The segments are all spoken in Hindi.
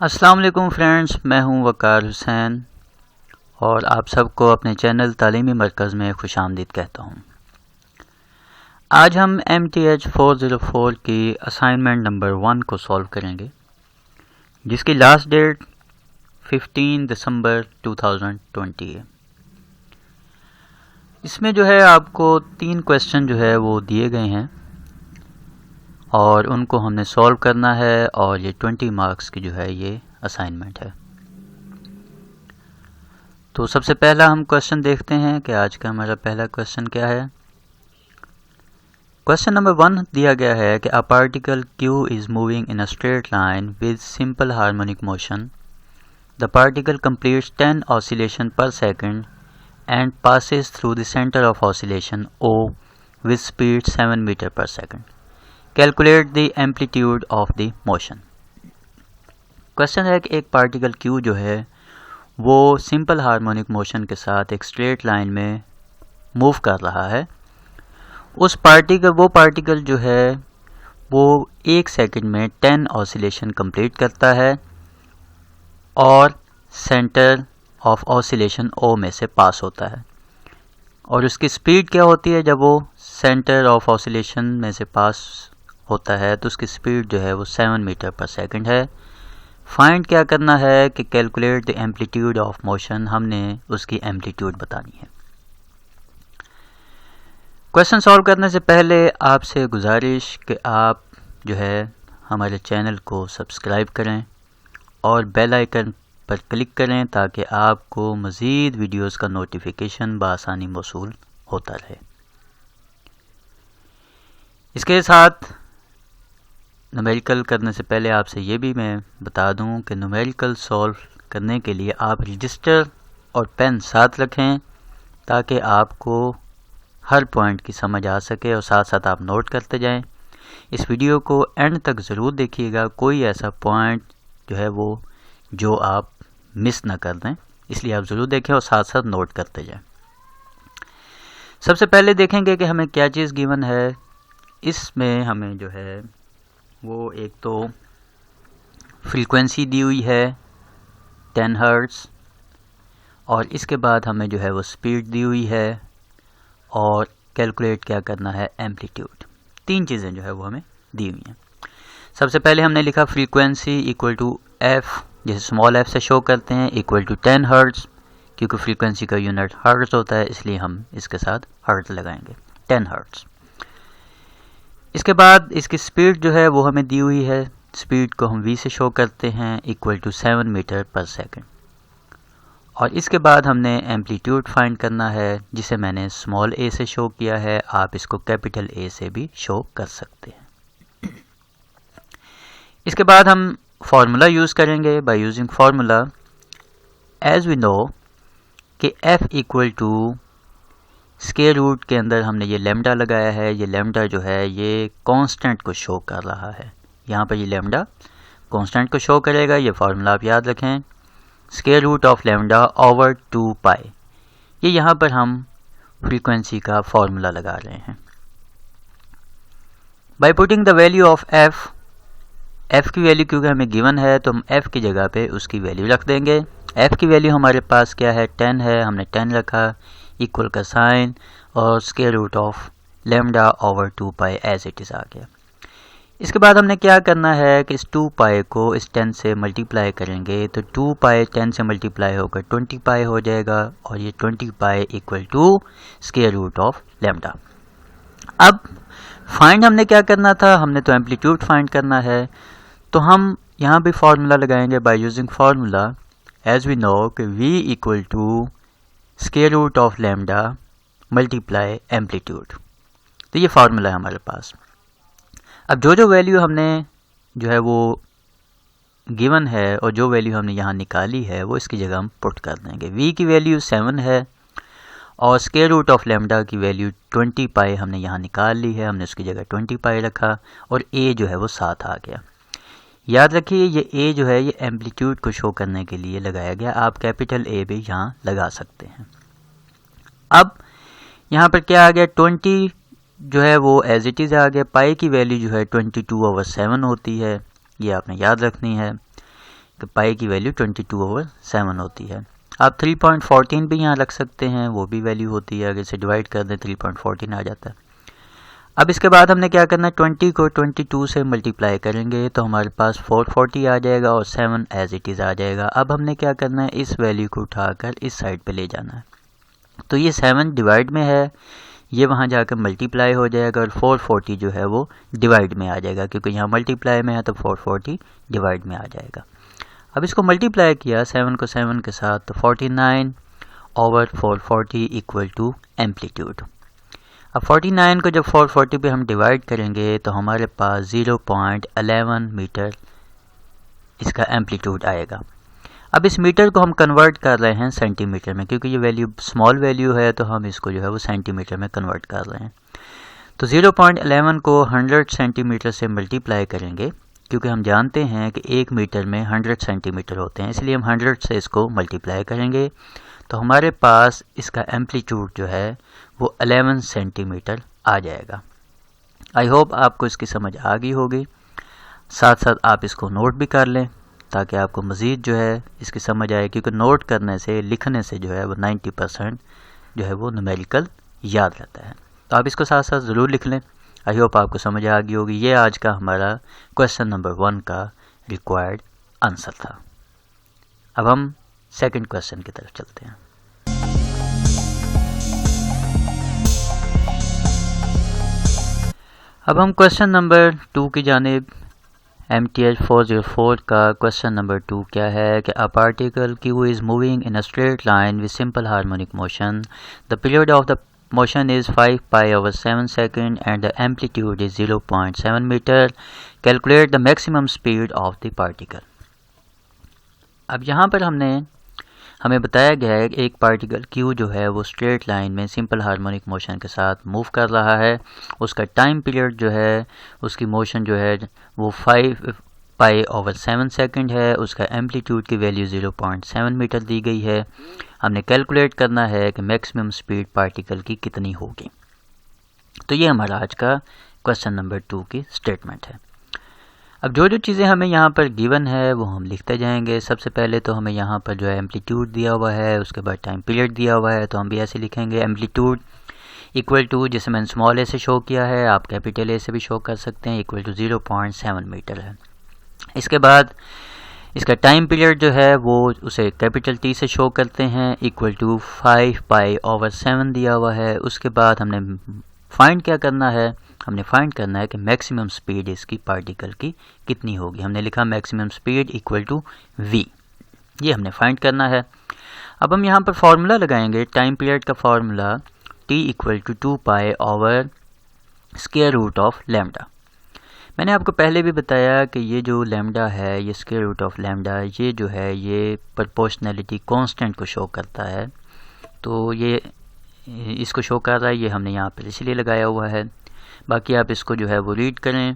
अस्सलाम वालेकुम फ्रेंड्स, मैं हूं वकार हुसैन और आप सबको अपने चैनल तालीमी मरकज़ में खुशामदीद कहता हूं। आज हम MTH 404 की असाइनमेंट नंबर 1 को सॉल्व करेंगे, जिसकी लास्ट डेट 15 दिसंबर 2020 है। इसमें जो है आपको 3 क्वेश्चन जो है वो दिए गए हैं और उनको हमने सॉल्व करना है और ये 20 मार्क्स की जो है ये असाइनमेंट है। तो सबसे पहला हम क्वेश्चन देखते हैं कि आज का हमारा पहला क्वेश्चन क्या है। क्वेश्चन नंबर 1 दिया गया है कि a particle Q is moving in a straight line with simple harmonic motion. The particle completes 10 oscillation per second and passes through the centre of oscillation O with speed 7 metre per second. Calculate the amplitude of the motion. Question है कि एक पार्टिकल Q जो है वो सिंपल हार्मोनिक मोशन के साथ एक स्ट्रेट लाइन में मूव कर रहा है। वो पार्टिकल जो है वो 1 सेकंड में 10 ऑसिलेशन कंप्लीट करता है और सेंटर ऑफ ऑसिलेशन O में से पास होता है। और उसकी स्पीड क्या होती है? जब वो सेंटर ऑफ ऑसिलेशन में से पास होता है तो उसकी स्पीड जो है वो 7 मीटर पर सेकंड है। फाइंड क्या करना है कि calculate the amplitude of motion, हमने उसकी एम्पलीट्यूड बतानी है। क्वेश्चन सॉल्व करने से पहले आपसे गुजारिश कि आप जो है हमारे चैनल को सब्सक्राइब करें और बेल आइकन पर क्लिक करें ताकि आपको मज़ीद वीडियोस का नोटिफिकेशन बआसानी मौसूल होता रहे। इसके साथ न्यूमेरिकल करने से पहले आपसे ये भी मैं बता दूं कि न्यूमेरिकल सॉल्व करने के लिए आप रजिस्टर और पेन साथ रखें ताकि आपको हर पॉइंट की समझ आ सके और साथ साथ आप नोट करते जाएं। इस वीडियो को एंड तक ज़रूर देखिएगा, कोई ऐसा पॉइंट जो है वो जो आप मिस ना कर दें, इसलिए आप ज़रूर देखें और साथ साथ नोट करते जाएं। सबसे पहले देखेंगे कि हमें क्या चीज़ गिवन है। इसमें हमें जो है वो एक तो फ्रीक्वेंसी दी हुई है 10 हर्ट्ज़ और इसके बाद हमें जो है वो स्पीड दी हुई है और कैलकुलेट क्या करना है एम्पलीट्यूड। 3 चीज़ें जो है वो हमें दी हुई हैं। सबसे पहले हमने लिखा फ्रीक्वेंसी इक्वल टू एफ, जैसे स्मॉल एफ से शो करते हैं, इक्वल टू 10 हर्ट्ज़, क्योंकि फ्रीक्वेंसी का यूनिट हर्ट्ज़ होता है इसलिए हम इसके साथ हर्ट्ज़ लगाएंगे, 10 हर्ट्ज़। इसके बाद इसकी स्पीड जो है वो हमें दी हुई है, स्पीड को हम v से शो करते हैं, equal to 7 metre per second. और इसके बाद हमने एम्पलीट्यूड फाइंड करना है, जिसे मैंने स्मॉल a से शो किया है, आप इसको कैपिटल A से भी शो कर सकते हैं। इसके बाद हम फार्मूला यूज़ करेंगे। By using formula as we know कि f equal to square root के अंदर हमने ये लैम्डा लगाया है। ये लैम्डा जो है ये कांस्टेंट को शो कर रहा है। यहाँ पर ये लैम्डा कांस्टेंट को शो करेगा। ये फार्मूला आप याद रखें, square root of lambda over 2 pi. ये यहाँ पर हम फ्रीक्वेंसी का फार्मूला लगा रहे हैं। By putting the value of f की वैल्यू क्योंकि हमें गिवन है तो हम f की जगह पे उसकी वैल्यू रख देंगे। f की वैल्यू हमारे पास क्या है? 10 है, हमने 10 रखा, इक्वल का साइन और square root of lambda over 2 pi as it is आ गया। इसके बाद हमने क्या करना है कि इस 2 पाई को इस 10 से मल्टीप्लाई करेंगे तो 2 पाई 10 से मल्टीप्लाई होकर 20 पाई हो जाएगा और ये 20 pi equal to square root of lambda. अब फाइंड हमने क्या करना था? हमने तो एम्पलीट्यूड फाइंड करना है, तो हम यहाँ भी फार्मूला लगाएंगे। By using formula as we know कि v equal to square root of lambda multiply amplitude. तो ये फार्मूला है हमारे पास। अब जो वैल्यू हमने जो है वो गिवन है और जो वैल्यू हमने यहाँ निकाली है वो इसकी जगह हम पुट कर देंगे। v की वैल्यू 7 है और स्क्वायर रूट ऑफ लैम्डा की वैल्यू 20 पाई हमने यहाँ निकाल ली है, हमने उसकी जगह 20 पाई रखा और a जो है वो 7 आ गया। याद रखिए ये a जो है ये एम्पलीट्यूड को शो करने के लिए लगाया गया, आप कैपिटल A भी यहाँ लगा सकते हैं। अब यहाँ पर क्या आ गया? 20 जो है वो एज इट इज़ आ गया। पाई की वैल्यू जो है 22/7 होती है, ये आपने याद रखनी है। पाई की वैल्यू 22/7 होती है। आप 3.14 भी यहाँ रख सकते हैं, वो भी वैल्यू होती है। अगर इसे डिवाइड कर दें 3.14 आ जाता है। अब इसके बाद हमने क्या करना है, 20 को 22 से मल्टीप्लाई करेंगे तो हमारे पास 440 आ जाएगा और 7 एज इट इज़ आ जाएगा। अब हमने क्या करना है, इस वैल्यू को उठाकर इस साइड पे ले जाना है। तो ये 7 डिवाइड में है, ये वहाँ जाकर मल्टीप्लाई हो जाएगा और 440 जो है वो डिवाइड में आ जाएगा, क्योंकि यहाँ मल्टीप्लाई में है तो 440 डिवाइड में आ जाएगा। अब इसको मल्टीप्लाई किया 7 को 7 के साथ, तो 49/440 इक्वल टू एम्पलीट्यूड। अब 49 को जब 440 पे हम डिवाइड करेंगे तो हमारे पास 0.11 मीटर इसका एम्पलीट्यूड आएगा। अब इस मीटर को हम कन्वर्ट कर रहे हैं सेंटीमीटर में, क्योंकि ये वैल्यू स्मॉल वैल्यू है तो हम इसको जो है वो सेंटीमीटर में कन्वर्ट कर रहे हैं। तो 0.11 को 100 सेंटीमीटर से मल्टीप्लाई करेंगे, क्योंकि हम जानते हैं कि 1 मीटर में 100 सेंटीमीटर होते हैं, इसलिए हम 100 से इसको मल्टीप्लाई करेंगे तो हमारे पास इसका एम्पलीट्यूड जो है वो 11 सेंटीमीटर आ जाएगा। आई होप आपको इसकी समझ आ गई होगी। साथ साथ आप इसको नोट भी कर लें ताकि आपको मज़ीद जो है इसकी समझ आए, क्योंकि नोट करने से, लिखने से जो है वो 90% जो है वो न्यूमेरिकल याद रहता है। तो आप इसको साथ साथ ज़रूर लिख लें। आई होप आपको समझ आ गई होगी। ये आज का हमारा क्वेश्चन नंबर 1 का रिक्वायर्ड आंसर था। अब हम सेकंड क्वेश्चन की तरफ चलते हैं। अब हम क्वेश्चन नंबर 2 की जानिब, MTH 404 का क्वेश्चन नंबर 2 क्या है कि a particle Q is moving in a straight line with simple harmonic motion. The period of the motion is 5 pi/7 second and the amplitude is 0.7 meter. Calculate the maximum speed of the particle. अब यहाँ पर हमें बताया गया है कि एक पार्टिकल Q जो है वो स्ट्रेट लाइन में सिंपल हार्मोनिक मोशन के साथ मूव कर रहा है। उसका टाइम पीरियड जो है, उसकी मोशन जो है वो 5 pi/7 सेकंड है। उसका एम्पलीट्यूड की वैल्यू 0.7 मीटर दी गई है। हमने कैलकुलेट करना है कि मैक्सिमम स्पीड पार्टिकल की कितनी होगी। तो ये हमारा आज का क्वेश्चन नंबर 2 की स्टेटमेंट है। अब जो चीज़ें हमें यहाँ पर गिवन है वो हम लिखते जाएंगे। सबसे पहले तो हमें यहाँ पर जो है एम्पलीट्यूड दिया हुआ है, उसके बाद टाइम पीरियड दिया हुआ है, तो हम भी ऐसे लिखेंगे एम्पलीट्यूड इक्वल टू, जिसे मैंने स्मॉल ए से शो किया है, आप कैपिटल ए से भी शो कर सकते हैं, इक्वल टू 0.7 मीटर है। इसके बाद इसका टाइम पीरियड जो है वो उसे कैपिटल टी से शो करते हैं, इक्वल टू 5 pi/7 दिया हुआ है। उसके बाद हमने फाइंड क्या करना है, हमने फाइंड करना है कि मैक्सिमम स्पीड इसकी पार्टिकल की कितनी होगी। हमने लिखा maximum speed equal to v, ये हमने फाइंड करना है। अब हम यहाँ पर फॉर्मूला लगाएंगे, टाइम पीरियड का formula t equal to 2 pi/√λ। मैंने आपको पहले भी बताया कि ये जो लैम्डा है, ये √λ, ये जो है ये प्रोपोर्शनैलिटी कांस्टेंट को शो करता है। तो ये इसको शो कर रहा है, ये हमने यहाँ पर इसलिए लगाया हुआ है। बाकी आप इसको जो है वो रीड करें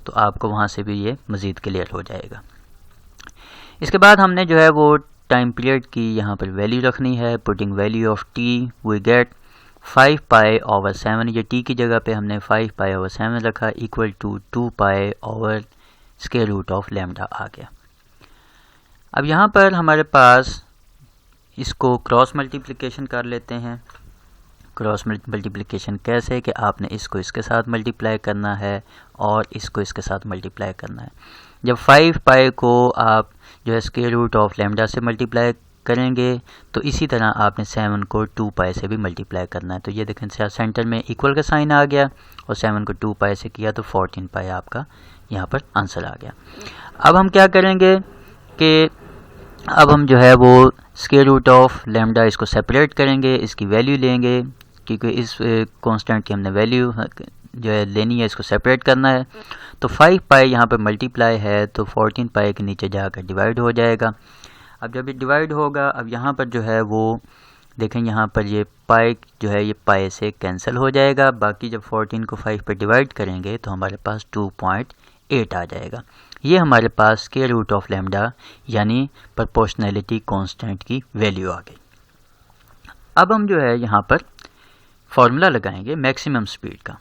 तो आपको वहाँ से भी ये मज़ीद क्लियर हो जाएगा। इसके बाद हमने जो है वो टाइम पीरियड की यहाँ पर वैल्यू रखनी है। Putting value of t we get 5 pi/7, ये t की जगह पे हमने 5 pi/7 रखा, इक्वल टू 2 pi/√λ आ गया। अब यहाँ पर हमारे पास इसको क्रॉस मल्टीप्लिकेशन कर लेते हैं। क्रॉस मल्टीप्लिकेशन कैसे कि आपने इसको इसके साथ मल्टीप्लाई करना है और इसको इसके साथ मल्टीप्लाई करना है। जब 5 पाई को आप जो है √λ से मल्टीप्लाई करेंगे तो इसी तरह आपने 7 को 2 पाई से भी मल्टीप्लाई करना है। तो ये देखें सेंटर में इक्वल का साइन आ गया और 7 को 2 पाई से किया तो 14 पाई आपका यहाँ पर आंसर आ गया। अब हम क्या करेंगे कि अब हम जो है वो √λ इसको सेपरेट करेंगे, इसकी वैल्यू लेंगे, क्योंकि इस कांस्टेंट की हमने वैल्यू जो है लेनी है, इसको सेपरेट करना है। तो 5 पाई यहाँ पर मल्टीप्लाई है तो 14 पाई के नीचे जाकर डिवाइड हो जाएगा। अब जब ये डिवाइड होगा, अब यहाँ पर जो है वो देखें, यहाँ पर ये पाई जो है ये पाई से कैंसिल हो जाएगा। बाकी जब 14 को 5 पर डिवाइड करेंगे तो हमारे पास 2.8 आ जाएगा। ये हमारे पास √λ यानी प्रोपोर्शनैलिटी कांस्टेंट की वैल्यू आ गई। अब हम जो है यहाँ पर फार्मूला लगाएंगे मैक्सिमम स्पीड का।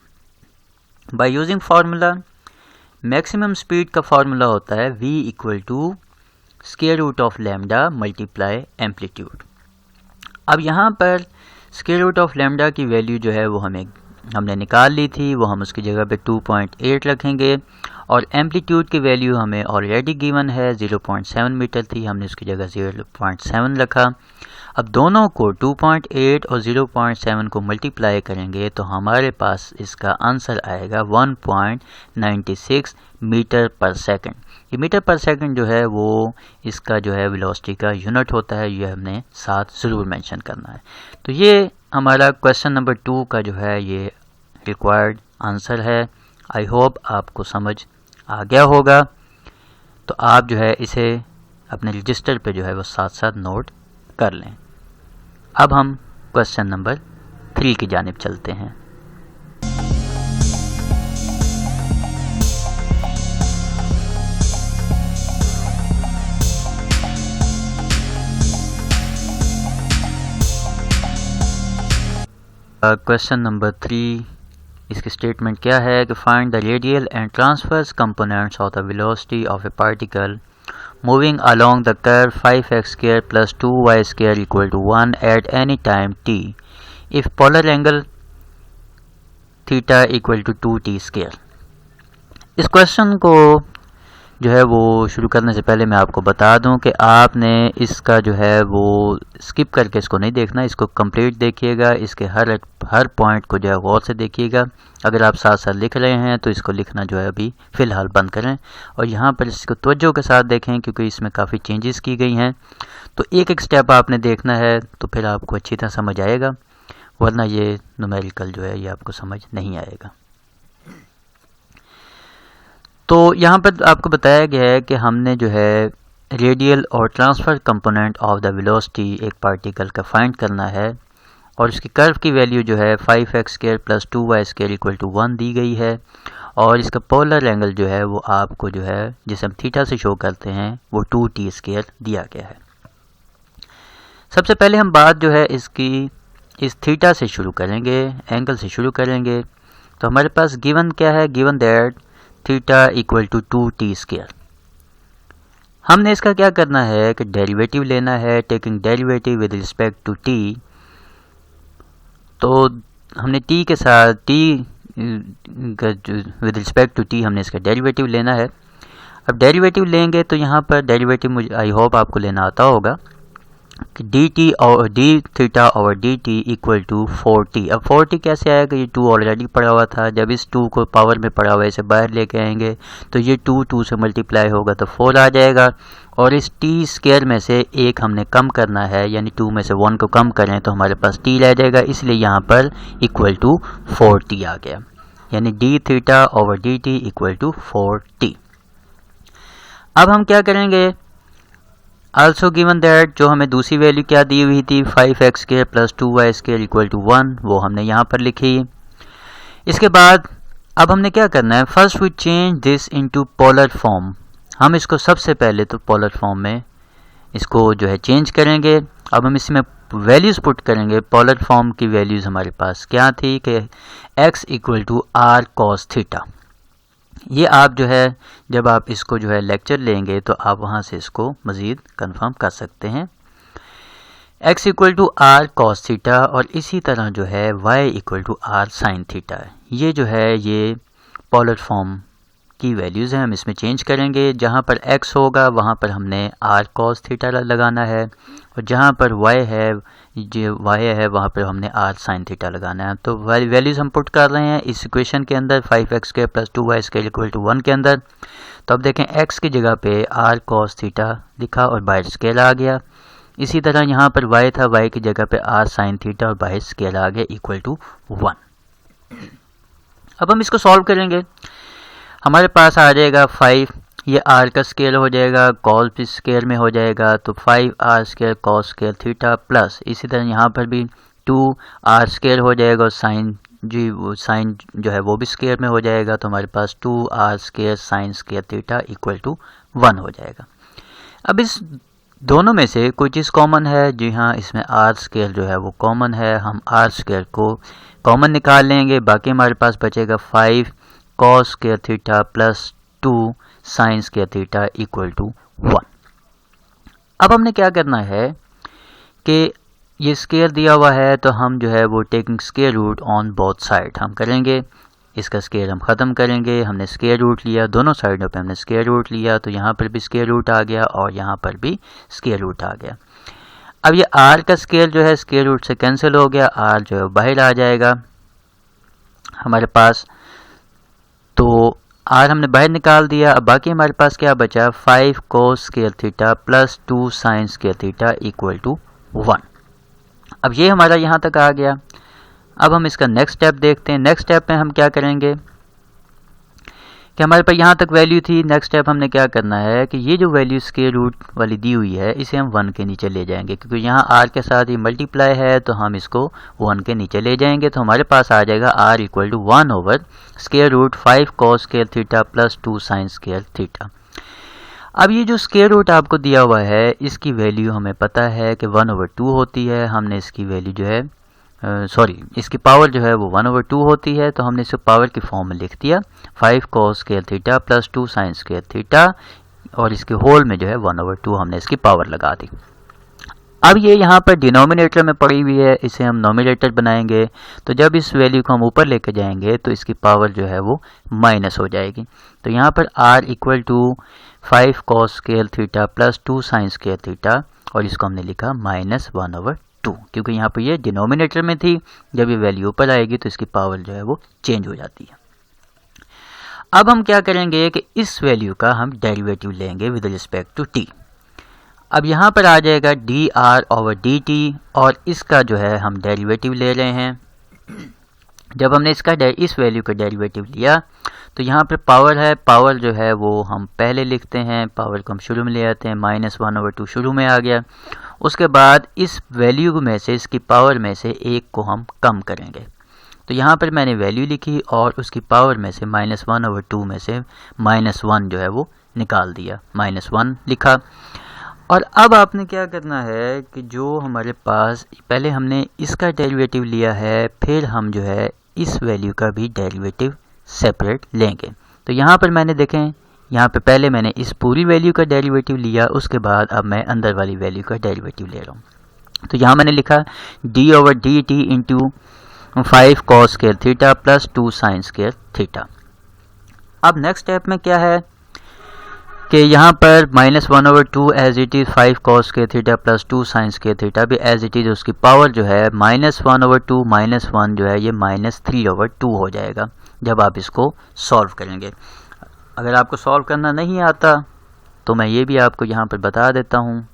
By using formula, maximum speed का फार्मूला होता है v equal to square root of lambda multiply amplitude. अब यहाँ पर स्क्वायर रूट ऑफ लैम्डा की वैल्यू जो है वो हमने निकाल ली थी, वो हम उसकी जगह पे 2.8 रखेंगे और एम्पलीट्यूड की वैल्यू हमें ऑलरेडी गिवन है 0.7 मीटर थी, हमने उसकी जगह 0.7 रखा। अब दोनों को 2.8 और 0.7 को मल्टीप्लाई करेंगे तो हमारे पास इसका आंसर आएगा 1.96 मीटर पर सेकंड। ये मीटर पर सेकंड जो है वो इसका जो है वेलोसिटी का यूनिट होता है, ये हमने साथ ज़रूर मेंशन करना है। तो ये हमारा क्वेश्चन नंबर 2 का जो है ये रिक्वायर्ड आंसर है। आई होप आपको समझ आ गया होगा। तो आप जो है इसे अपने रजिस्टर पे जो है वो साथ साथ नोट कर लें। अब हम क्वेश्चन नंबर 3 की जानिब चलते हैं। क्वेश्चन नंबर 3, इसकी स्टेटमेंट क्या है कि find the radial and transverse components of the velocity of A particle moving along the curve 5x² plus 2y² equal to 1 at any time t if polar angle theta equal to 2t²। इस क्वेश्चन को जो है वो शुरू करने से पहले मैं आपको बता दूं कि आपने इसका जो है वो स्किप करके इसको नहीं देखना, इसको कंप्लीट देखिएगा, इसके हर पॉइंट को जो है गौर से देखिएगा। अगर आप साथ साथ लिख रहे हैं तो इसको लिखना जो है अभी फ़िलहाल बंद करें और यहाँ पर इसको तवज्जो के साथ देखें क्योंकि इसमें काफ़ी चेंजेस की गई हैं। तो एक एक स्टेप आपने देखना है तो फिर आपको अच्छी तरह समझ आएगा, वरना ये न्यूमेरिकल जो है ये आपको समझ नहीं आएगा। तो यहाँ पर आपको बताया गया है कि हमने जो है रेडियल और transfer component of the velocity एक पार्टिकल का फाइंड करना है और उसकी कर्व की वैल्यू जो है 5x² plus 2y² equal to 1 दी गई है और इसका पोलर एंगल जो है वो आपको जो है जिसे हम थीटा से शो करते हैं वो 2t² दिया गया है। सबसे पहले हम बात जो है इसकी इस थीटा से शुरू करेंगे, एंगल से शुरू करेंगे। तो हमारे पास गिवन क्या है, given that theta equal to 2t²। हमने इसका क्या करना है कि डेरिवेटिव लेना है, taking derivative with respect to t। तो हमने t के साथ विद रिस्पेक्ट टू t हमने इसका डेरिवेटिव लेना है। अब डेरिवेटिव लेंगे तो यहाँ पर डेरिवेटिव मुझे आई होप आपको लेना आता होगा कि dt और d थीटा और dt इक्वल टू 4t। अब 4t कैसे आएगा, ये 2 ऑलरेडी पड़ा हुआ था, जब इस 2 को पावर में पड़ा हुआ है इसे बाहर लेके आएंगे तो ये 2 से मल्टीप्लाई होगा तो 4 आ जाएगा और इस t² में से एक हमने कम करना है, यानी 2 में से 1 को कम करें तो हमारे पास t रह जाएगा, इसलिए यहाँ पर इक्वल टू 4t आ गया, यानी d theta over dt equal to 4t। अब हम क्या करेंगे, आल्सो गिवन दैट जो हमें दूसरी वैल्यू क्या दी हुई थी 5x² plus 2y² equal to 1 वो हमने यहाँ पर लिखी। इसके बाद अब हमने क्या करना है, first we change this into polar form. हम इसको सबसे पहले तो पोलर फॉर्म में इसको जो है चेंज करेंगे। अब हम इसमें वैल्यूज़ पुट करेंगे। पोलर फॉर्म की वैल्यूज़ हमारे पास क्या थी कि x equal to r cos theta. ये आप जो है जब आप इसको जो है लेक्चर लेंगे तो आप वहाँ से इसको मज़ीद कंफर्म कर सकते हैं। x equal to r cos theta और इसी तरह जो है y equal to r sin theta है। ये जो है ये पोलर फॉर्म की वैल्यूज़ हैं, हम इसमें चेंज करेंगे। जहाँ पर x होगा वहाँ पर हमने r cos थीटा लगाना है और जहाँ पर y है वहाँ पर हमने r sin थीटा लगाना है। तो वैल्यूज़ हम पुट कर रहे हैं इस इक्वेशन के अंदर 5x² plus 2y² equal to 1 के अंदर। तो अब देखें x की जगह पे r cos थीटा लिखा और बाहर स्केल आ गया। इसी तरह यहाँ पर y था, y की जगह पे r sin थीटा और बाहर स्केल आ गया इक्वल टू 1। अब हम इसको सॉल्व करेंगे, हमारे पास आ जाएगा 5, ये r का स्केल हो जाएगा, cos भी स्केल में हो जाएगा तो 5r² cos² थीटा प्लस इसी तरह यहाँ पर भी 2r स्केल हो जाएगा और साइन साइन जो है वो भी स्केल में हो जाएगा तो हमारे पास 2r² sin² theta equal to 1 हो जाएगा। अब इस दोनों में से कोई चीज़ कॉमन है, जी हाँ इसमें r स्केल जो है वो कॉमन है, हम r स्केल को कॉमन निकाल लेंगे। बाकी हमारे पास बचेगा 5 cos² theta plus 2 sin² theta equal to 1। अब हमने क्या करना है कि ये स्केयर दिया हुआ है तो हम जो है वो taking square root on both side हम करेंगे। इसका स्केयर हम ख़त्म करेंगे। हमने स्केयर रूट लिया, दोनों साइडों पे हमने स्केयर रूट लिया, तो यहाँ पर भी स्केयर रूट आ गया और यहाँ पर भी स्केयर रूट आ गया। अब ये r का स्केयर जो है स्केयर रूट से कैंसिल हो गया, r जो है बाहर आ जाएगा हमारे पास, तो r हमने बाहर निकाल दिया। अब बाकी हमारे पास क्या बचा, 5 cos square theta plus 2 sine square theta equal to 1। अब ये हमारा यहाँ तक आ गया। अब हम इसका नेक्स्ट स्टेप देखते हैं। नेक्स्ट स्टेप में हम क्या करेंगे कि हमारे पास यहाँ तक वैल्यू थी। नेक्स्ट स्टेप हमने क्या करना है कि ये जो वैल्यू स्केयर रूट वाली दी हुई है इसे हम 1 के नीचे ले जाएंगे, क्योंकि यहाँ r के साथ ही मल्टीप्लाई है तो हम इसको 1 के नीचे ले जाएंगे। तो हमारे पास आ जाएगा r equal to 1 over square root 5 cos square theta plus 2 sine square theta. अब ये जो स्केयर रूट आपको दिया हुआ है इसकी वैल्यू हमें पता है कि 1/2 होती है। हमने इसकी वैल्यू जो है इसकी पावर जो है वो 1/2 होती है, तो हमने इसे पावर की फॉर्म में लिख दिया 5 cos square theta plus 2 sine square theta, और इसके होल में जो है 1/2 हमने इसकी पावर लगा दी। अब ये यहाँ पर डिनोमिनेटर में पड़ी हुई है, इसे हम नोमिनेटर बनाएंगे, तो जब इस वैल्यू को हम ऊपर लेके जाएंगे तो इसकी पावर जो है वो माइनस हो जाएगी। तो यहाँ पर r equal to 5 cos square theta plus 2 sine square theta, और इसको हमने लिखा -1/2, क्योंकि यहाँ पर ये डिनोमिनेटर में थी। जब ये वैल्यू ऊपर आएगी तो इसकी पावर जो है वो चेंज हो जाती है। अब हम क्या करेंगे कि इस वैल्यू का हम डेरिवेटिव लेंगे विद रिस्पेक्ट टू t। अब यहाँ पर आ जाएगा dr/dt, और इसका जो है हम डेरिवेटिव ले रहे हैं। जब हमने इसका इस वैल्यू का डेरिवेटिव लिया तो यहाँ पर पावर है, पावर जो है वो हम पहले लिखते हैं, पावर को हम शुरू में ले आते हैं, -1/2 शुरू में आ गया। उसके बाद इस वैल्यू में से, इसकी पावर में से एक को हम कम करेंगे। तो यहाँ पर मैंने वैल्यू लिखी और उसकी पावर में से -1/2 में से -1 जो है वो निकाल दिया, -1 लिखा। और अब आपने क्या करना है कि जो हमारे पास पहले हमने इसका डेरिवेटिव लिया है, फिर हम जो है इस वैल्यू का भी डेरिवेटिव सेपरेट लेंगे। तो यहाँ पर मैंने देखें, यहाँ पे पहले मैंने इस पूरी वैल्यू का डेरिवेटिव लिया, उसके बाद अब मैं अंदर वाली वैल्यू का डेरिवेटिव ले रहा हूँ। तो यहाँ मैंने लिखा d/dt into 5 cos square theta plus 2 sine square theta. अब नेक्स्ट स्टेप में क्या है कि यहाँ पर -1/2 as it is 5 cos square theta plus 2 sine square theta भी एज इट इज़, उसकी पावर जो है -1/2 -1 जो है ये -3/2 हो जाएगा जब आप इसको सॉल्व करेंगे। अगर आपको सॉल्व करना नहीं आता तो मैं ये भी आपको यहाँ पर बता देता हूँ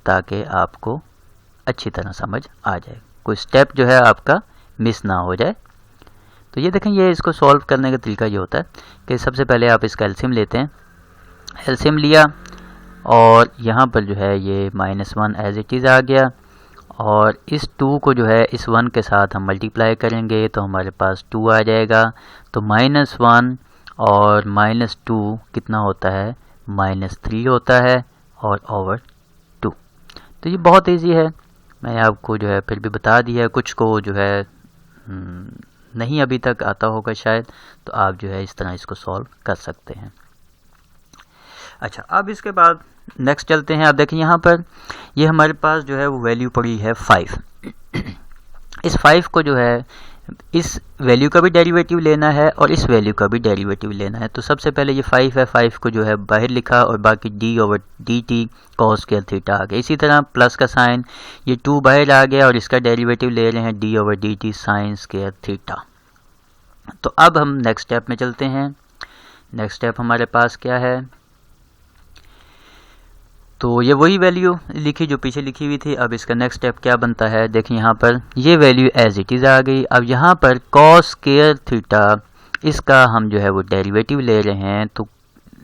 ताकि आपको अच्छी तरह समझ आ जाए, कोई स्टेप जो है आपका मिस ना हो जाए। तो ये देखें, ये इसको सॉल्व करने का तरीका ये होता है कि सबसे पहले आप इसका एलसीएम लेते हैं। एलसीएम लिया और यहाँ पर जो है ये -1 एज इट इज़ आ गया, और इस 2 को जो है इस 1 के साथ हम मल्टीप्लाई करेंगे तो हमारे पास 2 आ जाएगा। तो -1 और -2 कितना होता है, -3 होता है, और ओवर 2। तो ये बहुत इजी है, मैं आपको जो है फिर भी बता दिया। कुछ को जो है नहीं अभी तक आता होगा शायद, तो आप जो है इस तरह इसको सॉल्व कर सकते हैं। अच्छा, अब इसके बाद नेक्स्ट चलते हैं। आप देखें यहाँ पर ये हमारे पास जो है वो वैल्यू पड़ी है 5। इस 5 को जो है इस वैल्यू का भी डेरिवेटिव लेना है और इस वैल्यू का भी डेरिवेटिव लेना है। तो सबसे पहले ये 5 है, 5 को जो है बाहर लिखा और बाकी d/dt cos स्केयर थीटा आ गया। इसी तरह प्लस का साइन, ये 2 बाहर आ गया और इसका डेरिवेटिव ले रहे हैं d/dt साइन स्केयर थीटा। तो अब हम नेक्स्ट स्टेप में चलते हैं। नेक्स्ट स्टेप हमारे पास क्या है, तो ये वही वैल्यू लिखी जो पीछे लिखी हुई थी। अब इसका नेक्स्ट स्टेप क्या बनता है, देखिए यहाँ पर ये वैल्यू एज इट इज़ आ गई। अब यहाँ पर cos स्केयर थीटा, इसका हम जो है वो डेरिवेटिव ले रहे हैं, तो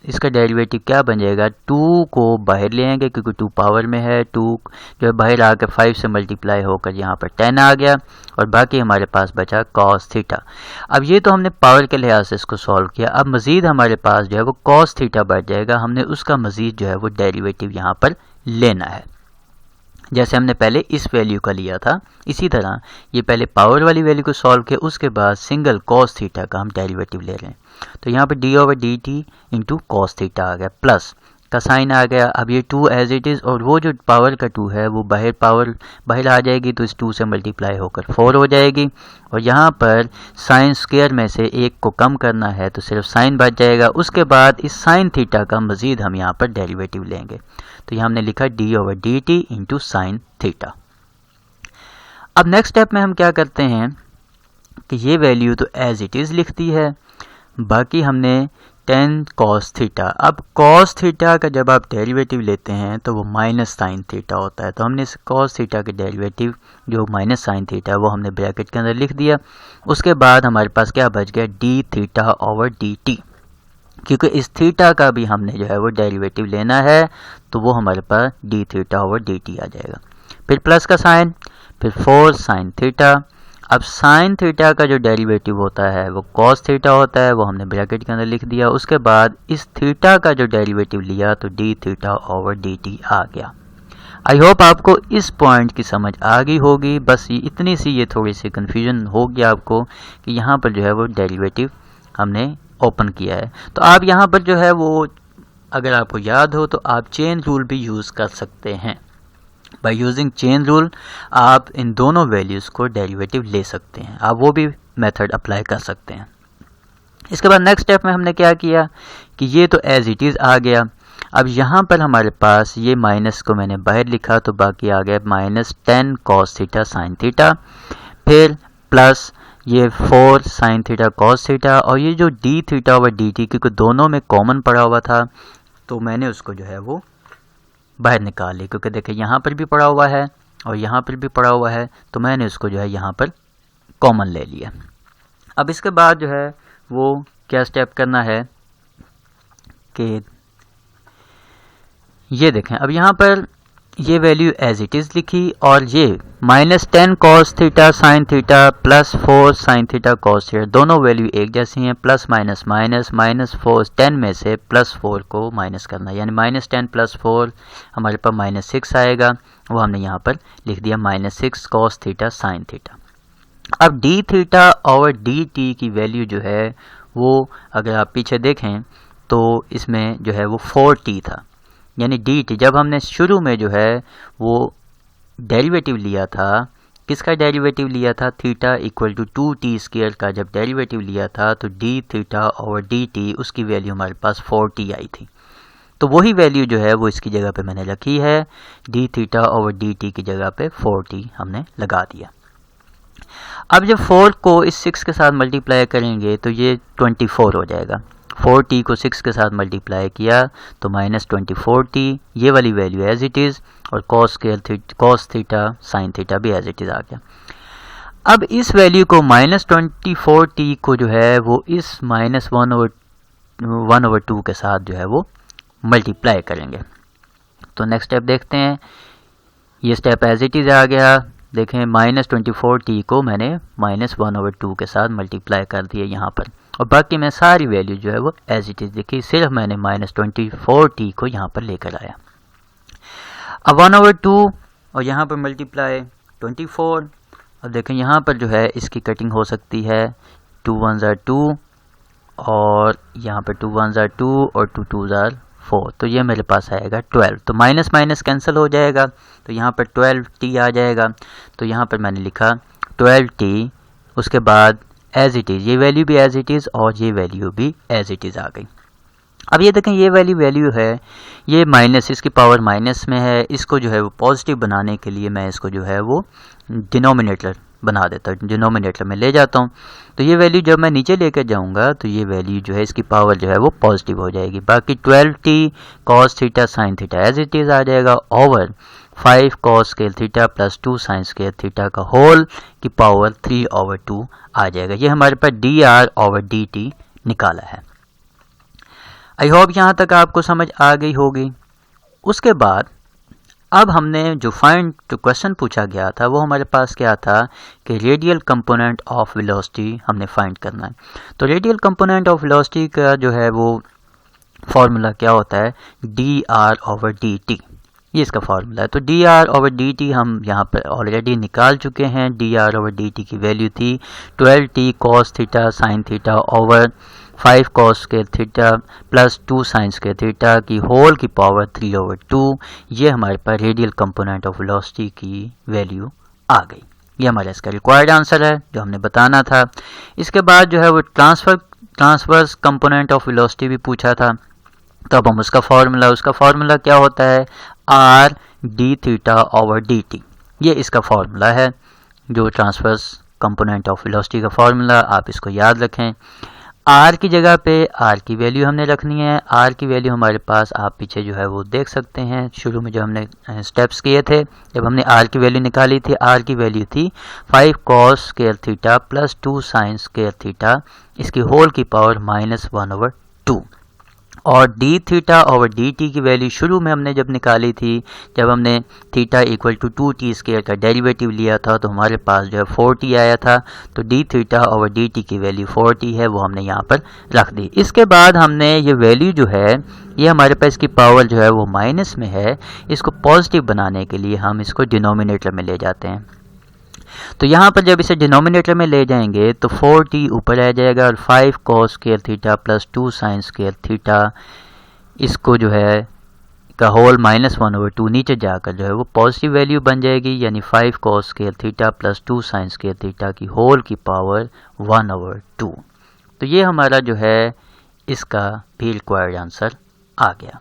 इसका डेरिवेटिव क्या बन जाएगा, 2 को बाहर ले आएंगे क्योंकि 2 पावर में है, 2 जो है बाहर आकर 5 से मल्टीप्लाई होकर यहाँ पर 10 आ गया, और बाकी हमारे पास बचा cos थीटा। अब ये तो हमने पावर के लिहाज से इसको सॉल्व किया। अब मज़ीद हमारे पास जो है वो cos थीटा बढ़ जाएगा, हमने उसका मज़ीद जो है वो डेरिवेटिव यहाँ पर लेना है। जैसे हमने पहले इस वैल्यू का लिया था, इसी तरह ये पहले पावर वाली वैल्यू को सॉल्व किया, उसके बाद सिंगल cos थीटा का हम डेरिवेटिव ले रहे हैं। तो यहाँ पर d/dt इंटू cos थीटा आ गया, प्लस का साइन आ गया। अब ये 2 एज इट इज़, और वो जो पावर का 2 है वो बाहर आ जाएगी, तो इस 2 से मल्टीप्लाई होकर 4 हो जाएगी। और यहाँ पर साइन स्क्वायर में से एक को कम करना है तो सिर्फ साइन बच जाएगा। उसके बाद इस साइन थीटा का मज़ीद हम यहाँ पर डेरिवेटिव लेंगे, तो यहाँ हमने लिखा d/dt इंटू साइन थीटा। अब नेक्स्ट स्टेप में हम क्या करते हैं कि ये वैल्यू तो एज इट इज़ लिखती है, बाकी हमने tan cos थीटा। अब cos थीटा का जब आप डेरिवेटिव लेते हैं तो वो माइनस साइन थीटा होता है, तो हमने इस cos थीटा के डेरिवेटिव जो माइनस साइन थीटा है वो हमने ब्रैकेट के अंदर लिख दिया। उसके बाद हमारे पास क्या बच गया, d थीटा ओवर dt, क्योंकि इस थीटा का भी हमने जो है वो डेरिवेटिव लेना है, तो वो हमारे पास d थीटा ओवर dt आ जाएगा। फिर प्लस का साइन, फिर 4 साइन थीटा। अब साइन थीटा का जो डेरिवेटिव होता है वो cos थीटा होता है, वो हमने ब्रैकेट के अंदर लिख दिया। उसके बाद इस थीटा का जो डेरिवेटिव लिया तो d थीटा ओवर dt आ गया। आई होप आपको इस पॉइंट की समझ आ गई होगी। बस ये इतनी सी ये थोड़ी सी कन्फ्यूजन हो गया आपको कि यहाँ पर जो है वो डेरिवेटिव हमने ओपन किया है। तो आप यहाँ पर जो है वो, अगर आपको याद हो तो आप चेन रूल भी यूज़ कर सकते हैं। बाय यूजिंग चेन रूल आप इन दोनों वैल्यूज़ को डेरिवेटिव ले सकते हैं, आप वो भी मेथड अप्लाई कर सकते हैं। इसके बाद नेक्स्ट स्टेप में हमने क्या किया कि ये तो एज इट इज़ आ गया। अब यहाँ पर हमारे पास ये माइनस को मैंने बाहर लिखा, तो बाकी आ गया minus tan cos theta sine theta, फिर प्लस ये 4 साइन थीटा cos थीटा, और ये जो d थीटा ओवर dt, क्योंकि दोनों में कॉमन पड़ा हुआ था तो मैंने उसको जो है वो बाहर निकाल ली, क्योंकि देखिए यहाँ पर भी पड़ा हुआ है और यहाँ पर भी पड़ा हुआ है, तो मैंने उसको जो है यहाँ पर कॉमन ले लिया। अब इसके बाद जो है वो क्या स्टेप करना है कि ये देखें, अब यहाँ पर ये वैल्यू एज इट इज़ लिखी, और ये minus tan cos theta sine theta plus 4 sine theta cos theta, दोनों वैल्यू एक जैसी हैं। प्लस माइनस माइनस, माइनस 4 10 में से प्लस 4 को माइनस करना, यानी माइनस 10 प्लस 4 हमारे पास माइनस 6 आएगा, वो हमने यहाँ पर लिख दिया minus 6 cos theta sine theta. अब d थीटा ओवर dt की वैल्यू जो है वो, अगर आप पीछे देखें तो इसमें जो है वो 4t था, यानी dt जब हमने शुरू में जो है वो डेरिवेटिव लिया था, किसका डेरिवेटिव लिया था, theta equal to 2t square का जब डेरिवेटिव लिया था तो d थीटा ओवर dt उसकी वैल्यू हमारे पास 4t आई थी। तो वही वैल्यू जो है वो इसकी जगह पे मैंने रखी है, d थीटा ओवर dt की जगह पे 4t हमने लगा दिया। अब जब 4 को इस 6 के साथ मल्टीप्लाई करेंगे तो ये 24 हो जाएगा। 4t को 6 के साथ मल्टीप्लाई किया तो माइनस 24t, ये वाली वैल्यू एज इट इज़, और cos थीटा साइन थीटा भी एज इट इज़ आ गया। अब इस वैल्यू को माइनस 24t को जो है वो इस माइनस 1/2 के साथ जो है वो मल्टीप्लाई करेंगे। तो नेक्स्ट स्टेप देखते हैं, ये स्टेप एज इट इज़ आ गया। देखें माइनस 24t को मैंने माइनस 1/2 के साथ मल्टीप्लाई कर दिया यहाँ पर, और बाकी मैं सारी वैल्यू जो है वो एज इट इज़ देखी, सिर्फ मैंने माइनस 24t को यहाँ पर लेकर आया। अब 1/2 और यहाँ पर मल्टीप्लाई 24। अब देखें यहाँ पर जो है इसकी कटिंग हो सकती है, 2 1s are 2 और यहाँ पर 2 1s are 2 और 2 2s are 4, तो ये मेरे पास आएगा 12। तो माइनस माइनस कैंसिल हो जाएगा, तो यहाँ पर 12t आ जाएगा। तो यहाँ पर मैंने लिखा 12t, उसके बाद एज इट इज़, ये वैल्यू भी एज इट इज़ और ये वैल्यू भी एज इट इज़ आ गई। अब ये देखें ये वाली वैल्यू है, ये माइनस, इसकी पावर माइनस में है, इसको जो है वो पॉजिटिव बनाने के लिए मैं इसको जो है वो डिनोमिनेटर बना देता हूँ, डिनोमिनेटर में ले जाता हूँ। तो ये वैल्यू जब मैं नीचे लेकर जाऊँगा तो ये वैल्यू जो है इसकी पावर जो है वो पॉजिटिव हो जाएगी। बाकी 12t cos theta sine theta as it is आ जाएगा, over 5 cos square theta plus 2 sine square theta का होल की पावर 3/2 आ जाएगा। ये हमारे पास dr ओवर dt निकाला है। आई होप यहाँ तक आपको समझ आ गई होगी। उसके बाद अब हमने जो क्वेश्चन पूछा गया था वो हमारे पास क्या था कि रेडियल कंपोनेंट ऑफ वेलोसिटी हमने फाइंड करना है। तो रेडियल कंपोनेंट ऑफ वेलोसिटी का जो है वो फॉर्मूला क्या होता है, dr ओवर dt। ये इसका फार्मूला है। तो D R over d T हम यहाँ पर ऑलरेडी निकाल चुके हैं। D R over d t की वैल्यू थी 12t cos theta sine theta over 5 cos square theta plus 2 sine square theta की होल की पावर 3/2। ये हमारे पास रेडियल कंपोनेंट ऑफ वेलोसिटी की वैल्यू आ गई। ये हमारा इसका रिक्वायर्ड आंसर है जो हमने बताना था। इसके बाद जो है वो ट्रांसवर्स कंपोनेंट ऑफ वेलोसिटी भी पूछा था। तो अब हम उसका फार्मूला क्या होता है, R D theta over d T. ये इसका फार्मूला है जो ट्रांसवर्स कंपोनेंट ऑफ वेलोसिटी का फार्मूला। आप इसको याद रखें। आर की जगह पे आर की वैल्यू हमने रखनी है। आर की वैल्यू हमारे पास आप पीछे जो है वो देख सकते हैं, शुरू में जो हमने स्टेप्स किए थे जब हमने आर की वैल्यू निकाली थी। आर की वैल्यू थी 5 cos square theta plus 2 sine square theta, इसकी होल की पावर -1/2। और d theta over d t की वैल्यू शुरू में हमने जब निकाली थी, जब हमने theta equal to 2t square का डेरिवेटिव लिया था तो हमारे पास जो है 4t आया था। तो D theta over d t की वैल्यू 4t है, वो हमने यहाँ पर रख दी। इसके बाद हमने ये वैल्यू जो है, ये हमारे पास की पावर जो है वो माइनस में है, इसको पॉजिटिव बनाने के लिए हम इसको डिनोमिनेटर में ले जाते हैं। तो यहाँ पर जब इसे डिनोमिनेटर में ले जाएंगे तो 4t ऊपर आ जाएगा और 5 cos square theta plus 2 sine square theta, इसको जो है का होल -1/2 नीचे जाकर जो है वो पॉजिटिव वैल्यू बन जाएगी, यानी 5 cos square theta plus 2 sine square theta की होल की पावर 1/2। तो ये हमारा जो है इसका भी रिक्वायर्ड आंसर आ गया।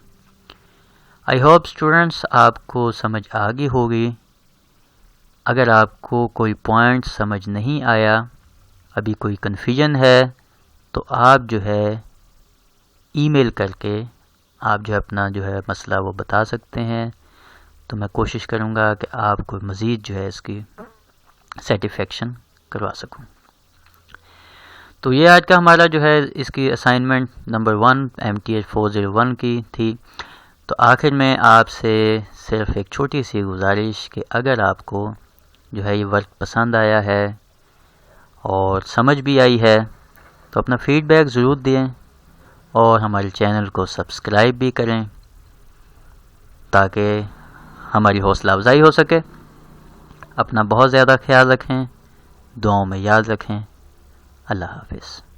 आई होप स्टूडेंट्स आपको समझ आ गई होगी। अगर आपको कोई पॉइंट समझ नहीं आया, अभी कोई कन्फ्यूजन है, तो आप जो है ईमेल करके आप जो है अपना जो है मसला वो बता सकते हैं। तो मैं कोशिश करूँगा कि आपको मज़ीद जो है इसकी सेटिस्फेक्शन करवा सकूँ। तो ये आज का हमारा जो है इसकी असाइनमेंट नंबर 1 MTH 401 की थी। तो आखिर में आपसे सिर्फ एक छोटी सी गुजारिश कि अगर आपको जो है ये वर्क पसंद आया है और समझ भी आई है तो अपना फीडबैक ज़रूर दें और हमारे चैनल को सब्सक्राइब भी करें ताकि हमारी हौसला अफजाई हो सके। अपना बहुत ज़्यादा ख्याल रखें, दुआओं में याद रखें। अल्लाह हाफ़िज़।